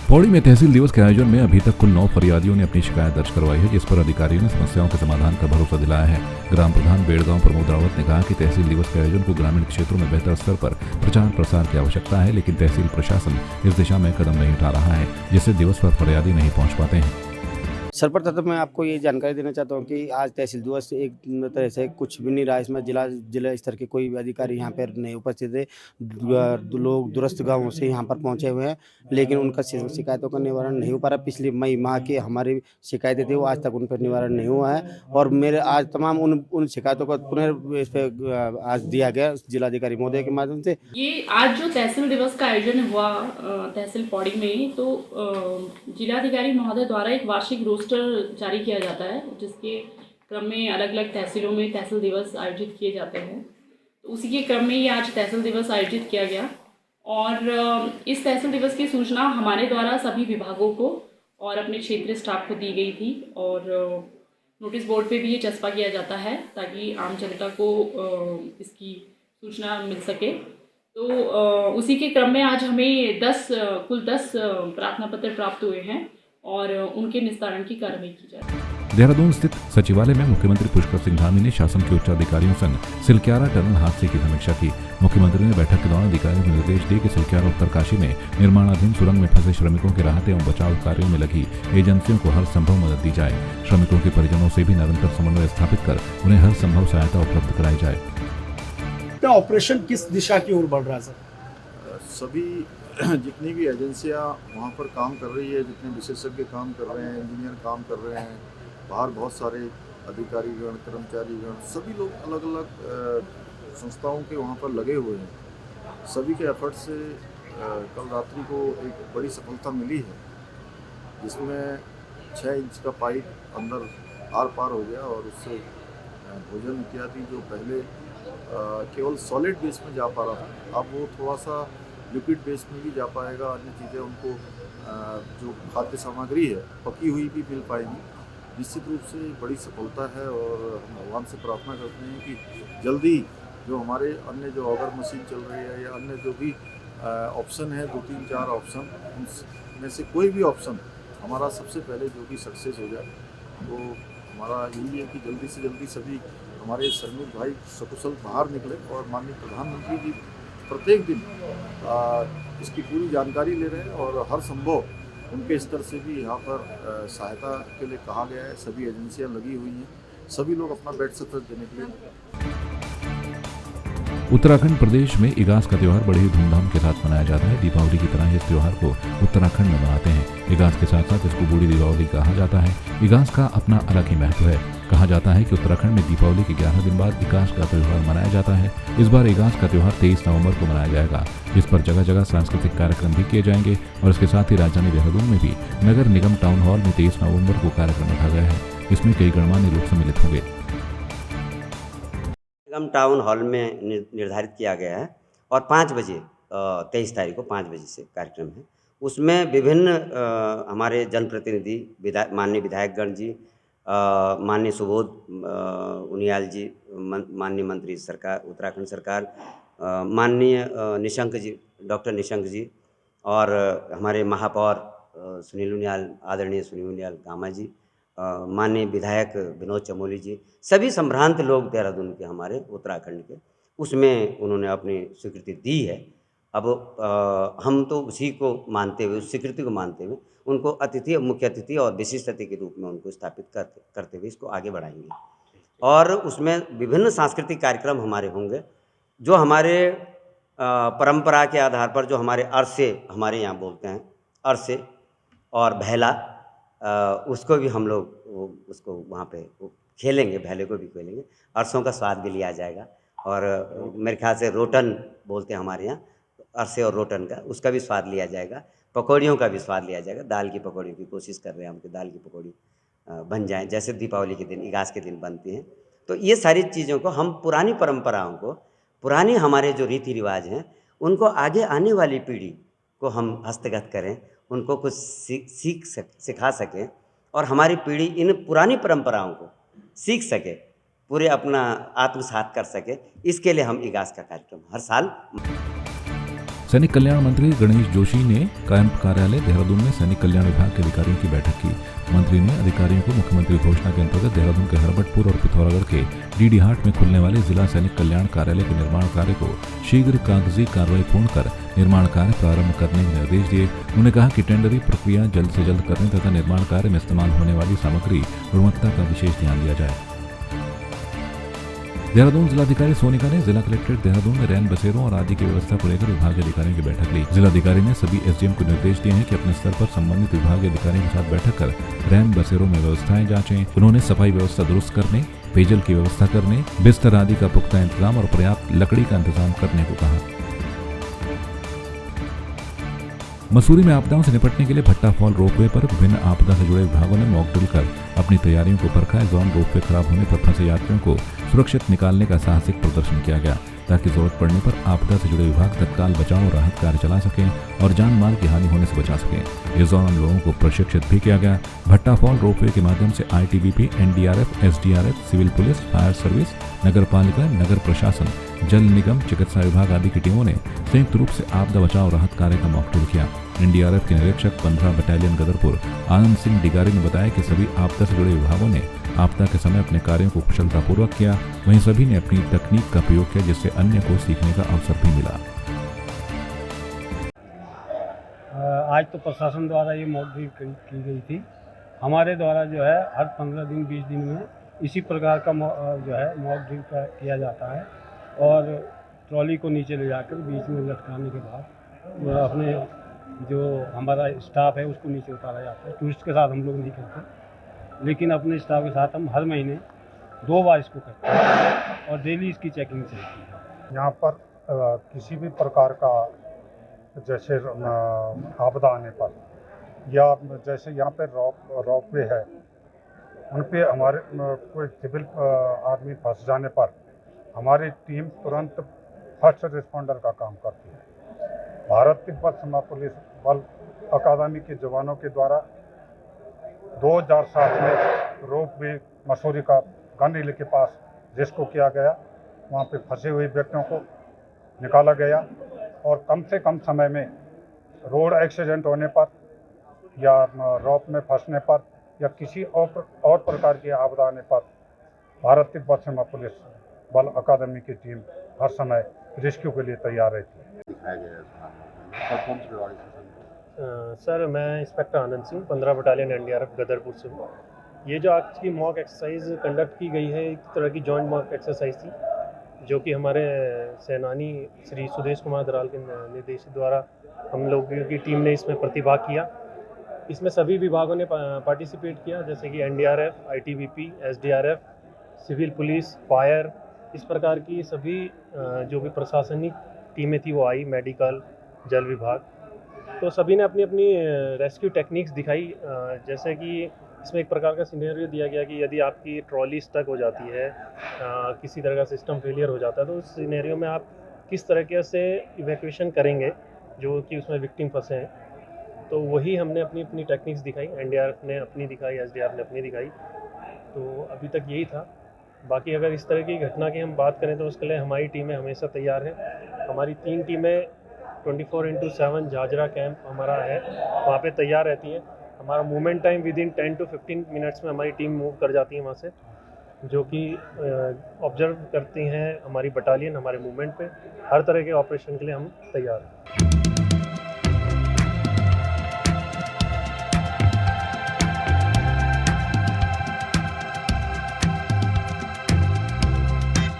पौड़ी में तहसील दिवस के आयोजन में अभी तक कुल 9 फरियादियों ने अपनी शिकायत दर्ज करवाई है, जिस पर अधिकारियों ने समस्याओं के समाधान का भरोसा दिलाया है। ग्राम प्रधान बेड़गांव प्रमोद रावत ने कहा कि तहसील दिवस के आयोजन को ग्रामीण क्षेत्रों में बेहतर स्तर पर प्रचार प्रसार की आवश्यकता है, लेकिन तहसील प्रशासन इस दिशा में कदम नहीं उठा रहा है, जिससे दिवस पर फरियादी नहीं पहुँच पाते हैं। सर्वप्रथम मैं आपको ये जानकारी देना चाहता हूँ कि आज तहसील दिवस एक तरह से कुछ भी नहीं रहा। इसमें जिला स्तर के कोई भी अधिकारी यहाँ पर नहीं उपस्थित है। लोग दूरस्थ गाँवों से यहाँ पर पहुँचे हुए हैं, लेकिन उनका शिकायतों का निवारण नहीं हो पा रहा। पिछले मई माह की हमारी शिकायतें थी, वो आज तक उन पर निवारण नहीं हुआ है और मेरे आज तमाम उन शिकायतों का पुनः इस पर आज दिया गया जिलाधिकारी महोदय के माध्यम से। ये आज जो तहसील दिवस का आयोजन हुआ तहसील पौड़ी में, तो जिलाधिकारी महोदय द्वारा एक वार्षिक रोस्टर जारी किया जाता है, जिसके क्रम में अलग अलग तहसीलों में तहसील दिवस आयोजित किए जाते हैं। तो उसी के क्रम में ये आज तहसील दिवस आयोजित किया गया और इस तहसील दिवस की सूचना हमारे द्वारा सभी विभागों को और अपने क्षेत्रीय स्टाफ को दी गई थी और नोटिस बोर्ड पे भी ये चस्पा किया जाता है ताकि आम जनता को इसकी सूचना मिल सके। तो उसी के क्रम में आज हमें कुल 10 प्रार्थना पत्र प्राप्त हुए हैं और उनके निस्तारण की कार्रवाई की जा रही है। देहरादून स्थित सचिवालय में मुख्यमंत्री पुष्कर सिंह धामी ने शासन के उच्च अधिकारियों संग सिलक्यारा टनल हादसे की समीक्षा की। मुख्यमंत्री ने बैठक के दौरान अधिकारियों को निर्देश दिए कि सिलक्यारा उत्तरकाशी में निर्माणाधीन सुरंग में फंसे श्रमिकों के राहत एवं बचाव कार्यों में लगी एजेंसियों को हर संभव मदद दी जाए। श्रमिकों के परिजनों से भी निरंतर समन्वय स्थापित कर उन्हें हर संभव सहायता उपलब्ध कराई जाए। ऑपरेशन किस दिशा की ओर बढ़ रहा है सर? सभी जितनी भी एजेंसियां वहाँ पर काम कर रही है, जितने विशेषज्ञ काम कर रहे हैं, इंजीनियर काम कर रहे हैं, बाहर बहुत सारे अधिकारीगण, कर्मचारीगण, सभी लोग अलग अलग संस्थाओं के वहाँ पर लगे हुए हैं। सभी के एफर्ट से कल रात्रि को एक बड़ी सफलता मिली है, जिसमें 6 इंच का पाइप अंदर आर पार हो गया और उससे भोजन इत्यादि जो पहले केवल सॉलिड बेस में जा पा रहा था, अब वो थोड़ा सा लिक्विड बेस में भी जा पाएगा। अन्य चीज़ें उनको जो खाद्य सामग्री है पकी हुई भी मिल पाएगी। निश्चित रूप से बड़ी सफलता है और हम भगवान से प्रार्थना करते हैं कि जल्दी जो हमारे अन्य जो ऑगर मशीन चल रही है या अन्य जो भी ऑप्शन है, 2, 3, 4 ऑप्शन, उनमें से कोई भी ऑप्शन हमारा सबसे पहले जो कि सक्सेस हो जाए। तो हमारा यही है कि जल्दी से जल्दी सभी हमारे श्रमिक भाई सकुशल बाहर निकले और माननीय प्रधानमंत्री जी प्रत्येक दिन इसकी पूरी जानकारी ले रहे हैं और हर संभव उनके स्तर से भी यहाँ पर सहायता के लिए कहा गया है। सभी एजेंसियाँ लगी हुई हैं, सभी लोग अपना बेड सपोर्ट देने के लिए। उत्तराखंड प्रदेश में इगास का त्योहार बड़ी धूमधाम के साथ मनाया जाता है। दीपावली की तरह इस त्योहार को उत्तराखंड में मनाते हैं। इगास के साथ साथ इसको बूढ़ी दीपावली कहा जाता है। इगास का अपना अलग ही महत्व है। कहा जाता है कि उत्तराखंड में दीपावली के 11 दिन बाद इगास का त्योहार मनाया जाता है। इस बार इगास का त्योहार 23 नवंबर को मनाया जाएगा, जिस पर जगह जगह सांस्कृतिक कार्यक्रम भी किए जाएंगे और इसके साथ ही राजधानी देहरादून में भी नगर निगम टाउन हॉल में 23 नवंबर को कार्यक्रम रखा गया है। इसमें कई गणमान्य लोग सम्मिलित होंगे। निगम टाउन हॉल में निर्धारित किया गया है और 5 बजे 23 तारीख को 5 बजे से कार्यक्रम है। उसमें विभिन्न हमारे जनप्रतिनिधि, माननीय विधायकगण जी, माननीय सुबोध उनियाल जी, माननीय मंत्री सरकार उत्तराखंड सरकार, माननीय निशंक जी, डॉक्टर निशंक जी और हमारे महापौर सुनील उनियाल, आदरणीय सुनील उनियाल गामा जी, माननीय विधायक विनोद चमोली जी, सभी संभ्रांत लोग देहरादून के हमारे उत्तराखंड के, उसमें उन्होंने अपनी स्वीकृति दी है। अब हम तो उसी को मानते हुए, उस स्वीकृति को मानते हुए उनको अतिथि, मुख्य अतिथि और विशिष्ट अतिथि के रूप में उनको स्थापित करते हुए इसको आगे बढ़ाएंगे। और उसमें विभिन्न सांस्कृतिक कार्यक्रम हमारे होंगे, जो हमारे परंपरा के आधार पर, जो हमारे अरसे, हमारे यहाँ बोलते हैं अरसे और भैला, उसको भी हम लोग उसको वहाँ पे खेलेंगे, भैले को भी खेलेंगे। अरसों का स्वाद भी लिया जाएगा और मेरे ख्याल से रोटन बोलते हैं हमारे यहाँ, अरसे और रोटन का, उसका भी स्वाद लिया जाएगा। पकौड़ियों का भी स्वाद लिया जाएगा। दाल की पकौड़ियों की कोशिश कर रहे हैं हम कि दाल की पकौड़ी बन जाएं, जैसे दीपावली के दिन, इगास के दिन बनती हैं। तो ये सारी चीज़ों को हम, पुरानी परंपराओं को, पुराने हमारे जो रीति रिवाज हैं, उनको आगे आने वाली पीढ़ी को हम हस्तगत करें, उनको कुछ सिखा सकें और हमारी पीढ़ी इन पुरानी परंपराओं को सीख सके, पूरे अपना आत्मसात कर सके। इसके लिए हम इगास का कार्यक्रम हर साल सैनिक कल्याण मंत्री गणेश जोशी ने कैंप कार्यालय देहरादून में सैनिक कल्याण विभाग के अधिकारियों की बैठक की। मंत्री ने अधिकारियों को मुख्यमंत्री घोषणा के अंतर्गत देहरादून के हरबटपुर और पिथौरागढ़ के डीडी हाट में खुलने वाले जिला सैनिक कल्याण कार्यालय के निर्माण कार्य को शीघ्र कागजी कार्रवाई पूर्ण कर निर्माण कार्य प्रारंभ करने के निर्देश दिए। उन्होंने कहा कि टेंडरिंग प्रक्रिया जल्द से जल्द करने तथा निर्माण कार्य में इस्तेमाल होने वाली सामग्री गुणवत्ता का विशेष ध्यान दिया जाए। देहरादून जिलाधिकारी सोनिका ने जिला कलेक्ट्रेट देहरादून में रैन बसेरों और आदि की व्यवस्था को लेकर विभागीय अधिकारियों की बैठक ली। जिलाधिकारी ने सभी एसडीएम को निर्देश दिए हैं कि अपने स्तर पर संबंधित विभागीय अधिकारियों के साथ बैठक कर रैन बसेरों में व्यवस्थाएं जांचें। उन्होंने सफाई व्यवस्था दुरुस्त करने, पेयजल की व्यवस्था करने, बिस्तर आदि का पुख्ता इंतजाम और पर्याप्त लकड़ी का इंतजाम करने को कहा। मसूरी में आपदाओं से निपटने के लिए भट्टा फॉल रोपवे पर विभिन्न आपदा से जुड़े विभागों ने मॉक ड्रिल कर अपनी तैयारियों को परखा। जोन रोपवे खराब होने पर फंसे यात्रियों को सुरक्षित निकालने का साहसिक प्रदर्शन किया गया ताकि जरूरत पड़ने पर आपदा से जुड़े विभाग तत्काल बचाव और राहत कार्य चला सकें और जान माल की हानि होने से बचा सकें। इस दौरान लोगों को प्रशिक्षित भी किया गया। भट्टा फॉल रोपवे के माध्यम से ITBP, NDRF, SDRF, civil police, fire service, नगर पालिका, नगर प्रशासन, जल निगम, चिकित्सा विभाग आदि की टीमों ने संयुक्त रूप से आपदा बचाव राहत कार्य का मॉक ड्रिल किया। एनडीआरएफ के निरीक्षक 15 बटालियन गदरपुर आनंद सिंह डिगारी ने बताया कि सभी आपदा से जुड़े विभागों ने आपदा के समय अपने कार्यों को कुशलतापूर्वक किया। वहीं सभी ने अपनी तकनीक का प्रयोग किया जिससे अन्य को सीखने का अवसर भी मिला। आज तो प्रशासन द्वारा ये मॉक ड्रिल की गई थी। हमारे द्वारा जो है हर 15 दिन 20 दिन में इसी प्रकार का जो है मॉक ड्रिल किया जाता है और ट्रॉली को नीचे ले जाकर बीच में लटकाने के बाद अपने जो हमारा स्टाफ है उसको नीचे उतारा जाता है। टूरिस्ट के साथ हम लोग नहीं करते, लेकिन अपने स्टाफ के साथ हम हर महीने 2 बार इसको करते हैं और डेली इसकी चेकिंग चलती है। यहाँ पर किसी भी प्रकार का जैसे आपदा आने पर या जैसे यहाँ पे रोपवे है, उन पे हमारे कोई सिविल आदमी फंस जाने पर हमारी टीम तुरंत फर्स्ट रिस्पॉन्डर का काम करती है। भारत तिब्बत सीमा पुलिस बल अकादमी के जवानों के द्वारा 2007 में रोपवे मसूरी का गन हिल के पास रेस्क्यू किया गया। वहाँ पे फंसे हुए व्यक्तियों को निकाला गया और कम से कम समय में रोड एक्सीडेंट होने पर या रोप में फंसने पर या किसी और प्रकार की आपदा आने पर भारत तिब्बत सीमा पुलिस बल अकादमी की टीम हर समय रेस्क्यू के लिए तैयार रहती है। सर, मैं inspector Anand Singh 15 battalion NDRF Gadarpur से हूँ। ये जो आज की मॉक एक्सरसाइज कंडक्ट की गई है एक तरह की जॉइंट मॉक एक्सरसाइज थी, जो कि हमारे सेनानी श्री सुदेश कुमार दराल के निर्देश द्वारा हम लोगों की टीम ने इसमें प्रतिभाग किया। इसमें सभी विभागों ने पार्टिसिपेट किया, जैसे कि NDRF, ITBP, SDRF, civil police, fire, इस प्रकार की सभी जो भी प्रशासनिक टीमें थी वो आई, मेडिकल, जल विभाग, तो सभी ने अपनी अपनी रेस्क्यू टेक्निक्स दिखाई। जैसे कि इसमें एक प्रकार का सिनेरियो दिया गया कि यदि आपकी ट्रॉली स्टक हो जाती है, किसी तरह का सिस्टम फेलियर हो जाता है, तो उस सिनेरियो में आप किस तरीके से इवैक्यूएशन करेंगे जो कि उसमें विक्टिम फंसे हैं। तो वही हमने अपनी अपनी टेक्निक्स दिखाई, एनडीआरएफ ने अपनी दिखाई, एसडीआरएफ ने अपनी दिखाई। तो अभी तक यही था। बाकी अगर इस तरह की घटना की हम बात करें तो उसके लिए हमारी टीमें हमेशा तैयार हैं। हमारी 3 टीमें 24/7 झाझरा कैंप हमारा है, वहाँ पे तैयार रहती हैं। हमारा movement time within 10 to 15 minutes में हमारी टीम मूव कर जाती है वहाँ से, जो कि ऑब्जर्व करती हैं हमारी बटालियन हमारे मूवमेंट पे। हर तरह के ऑपरेशन के लिए हम तैयार हैं।